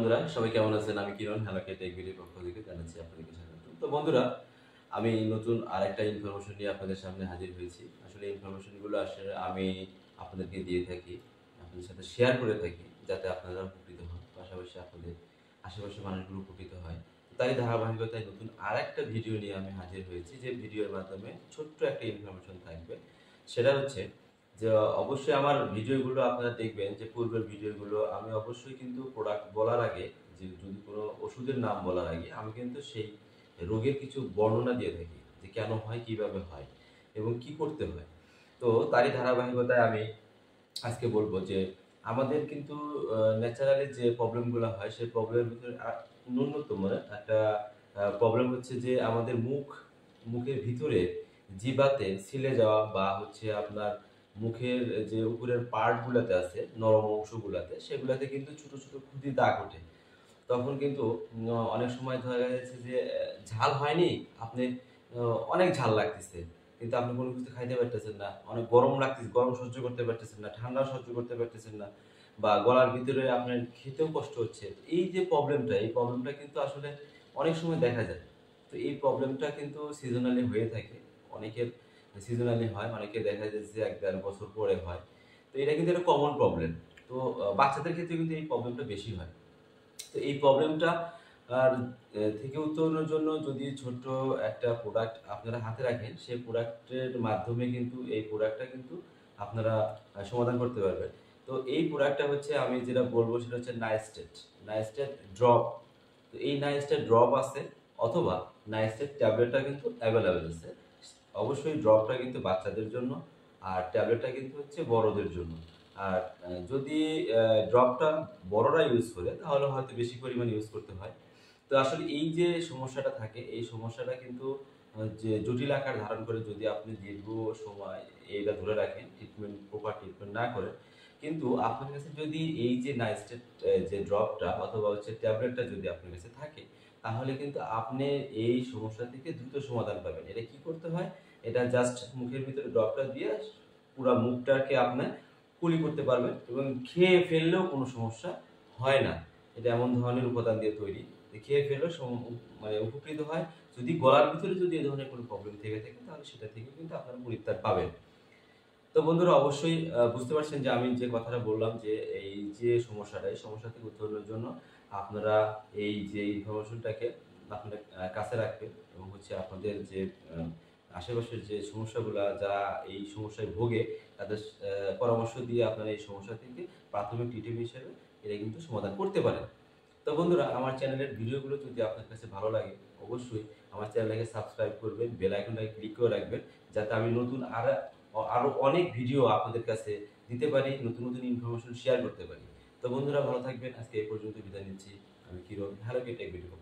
বন্ধুরা, সবাই কেমন আছেন? আমি কিরণ, হ্যালোকে টেক ভিডিওর পক্ষ থেকে জানাচ্ছি আপনাদেরকে স্বাগত। তো বন্ধুরা, আমি নতুন আরেকটা ইনফরমেশন নিয়ে আপনাদের সামনে হাজির হয়েছি। আসলে ইনফরমেশনগুলো আসলে আমি আপনাদেরকে দিয়ে থাকি, আপনাদের সাথে শেয়ার করে থাকি, যাতে আপনারা উপকৃত হন, পাশাপাশি আপনাদের আশেপাশের মানুষগুলো উপকৃত হয়। তাই ধারাবাহিকতায় নতুন আরেকটা ভিডিও নিয়ে আমি হাজির হয়েছি, যে ভিডিওর মাধ্যমে ছোট্ট একটা ইনফরমেশন থাকবে। সেটা হচ্ছে যে অবশ্যই আমার ভিডিওগুলো আপনারা দেখবেন, যে পূর্বের ভিডিওগুলো আমি অবশ্যই কিন্তু প্রোডাক্ট বলার আগে, যে যদি কোনো ওষুধের নাম বলার আগে আমি কিন্তু সেই রোগের কিছু বর্ণনা দিয়ে থাকি, যে কেন হয়, কিভাবে হয় এবং কি করতে হয়। তো তারই ধারাবাহিকতায় আমি আজকে বলবো যে আমাদের কিন্তু ন্যাচারালি যে প্রবলেমগুলো হয়, সেই প্রবলেমের ভিতরে ন্যূনতম একটা প্রবলেম হচ্ছে যে আমাদের মুখের ভিতরে জিহ্বাতে ছিলে যাওয়া, বা হচ্ছে আপনার মুখের যে উপরের পার্টগুলোতে আছে, নরম অংশগুলোতে, সেগুলোতে কিন্তু ছোট ছোট ক্ষুদ্র দাগ ওঠে। তখন কিন্তু অনেক সময় ধরা যাচ্ছে যে ঝাল হয়নি, আপনি অনেক ঝাল লাগতেছে, কিন্তু আপনি কোনো কিছু খাইতে পারতেছেন না। অনেক গরম লাগতেছে, গরম সহ্য করতে পারতেছেন না, ঠান্ডা সহ্য করতে পারতেছেন না, বা গলার ভিতরে আপনার খেতেও কষ্ট হচ্ছে। এই যে প্রবলেমটা, এই প্রবলেমটা কিন্তু আসলে অনেক সময় দেখা যায়। তো এই প্রবলেমটা কিন্তু সিজনালি হয়ে থাকে। অনেকের সিজনালি হয়, অনেকে দেখা যাচ্ছে যে ১-১.৫ বছর পরে হয়। তো এটা কিন্তু একটা কমন প্রবলেম। তো বাচ্চাদের ক্ষেত্রে কিন্তু এই প্রবলেমটা বেশি হয়। তো এই প্রবলেমটা আর থেকে উত্তরণের জন্য যদি ছোট্ট একটা প্রোডাক্ট আপনারা হাতে রাখেন, সেই প্রোডাক্টের মাধ্যমে কিন্তু এই প্রোডাক্টটা কিন্তু আপনারা সমাধান করতে পারবেন। তো এই প্রোডাক্টটা হচ্ছে, আমি যেটা বলবো সেটা হচ্ছে নাইস্টেট। নাইস্টেট ড্রপ। তো এই নাইস্টেট ড্রপ আছে, অথবা নাইস্টেট ট্যাবলেটটা কিন্তু অ্যাভেলেবেল আছে। অবশ্যই ড্রপটা কিন্তু বাচ্চাদের জন্য, আর ট্যাবলেটটা কিন্তু হচ্ছে বড়দের জন্য। আর যদি ড্রপটা বড়রা ইউজ করে, তাহলে হয়তো বেশি পরিমাণ ইউজ করতে হয়। তো আসলে এই যে সমস্যাটা থাকে, এই সমস্যাটা কিন্তু যে জটিল আকার ধারণ করে যদি আপনি দীর্ঘ সময় এইটা ধরে রাখেন, প্রপার ট্রিটমেন্ট না করেন, কিন্তু আপনার কাছে যদি এই যে নাইস্টেট যে ড্রপটা অথবা হচ্ছে ট্যাবলেটটা যদি আপনার কাছে থাকে, তাহলে কিন্তু আপনি এই সমস্যা থেকে দ্রুত সমাধান পাবেন। এটা কি করতে হয়? এটা জাস্ট মুখের ভিতরে ড্রপটা দিয়ে পুরা মুখটাকে আপনি কুলি করতে পারবেন, এবং খেয়ে ফেললেও কোনো সমস্যা হয় না। এটা এমন ধরনের উপাদান দিয়ে তৈরি, যে খেয়ে ফেললেও মানে উপকৃত হয়। যদি গলার ভিতরে যদি এই ধরনের কোনো প্রবলেম থেকে থাকে, তাহলে সেটা থেকে কিন্তু আপনারা পরিত্রাণ পাবেন। তো বন্ধুরা, অবশ্যই বুঝতে পারছেন যে আমি যে কথাটা বললাম, যে এই যে সমস্যাটা, এই সমস্যা থেকে উত্তরণের জন্য আপনারা এই যে ইনফরমেশনটাকে আপনারা কাছে রাখবেন, এবং হচ্ছে আপনাদের যে আশেপাশের যে সমস্যাগুলা, যারা এই সমস্যায় ভোগে, তাদের পরামর্শ দিয়ে আপনারা এই সমস্যা থেকে প্রাথমিক ট্রিটমেন্ট হিসেবে এটা কিন্তু সমাধান করতে পারেন। তো বন্ধুরা, আমার চ্যানেলের ভিডিওগুলো যদি আপনার কাছে ভালো লাগে, অবশ্যই আমার চ্যানেলটাকে সাবস্ক্রাইব করবেন, বেল আইকনটাকে ক্লিক করে রাখবেন, যাতে আমি নতুন আরো অনেক ভিডিও আপনাদের কাছে দিতে পারি, নতুন নতুন ইনফরমেশন শেয়ার করতে পারি। তো বন্ধুরা, ভালো থাকবেন। আজকে এই পর্যন্ত বিদায় নিচ্ছি। আমি কিরণ, হ্যালো কে টেক ভিডিও।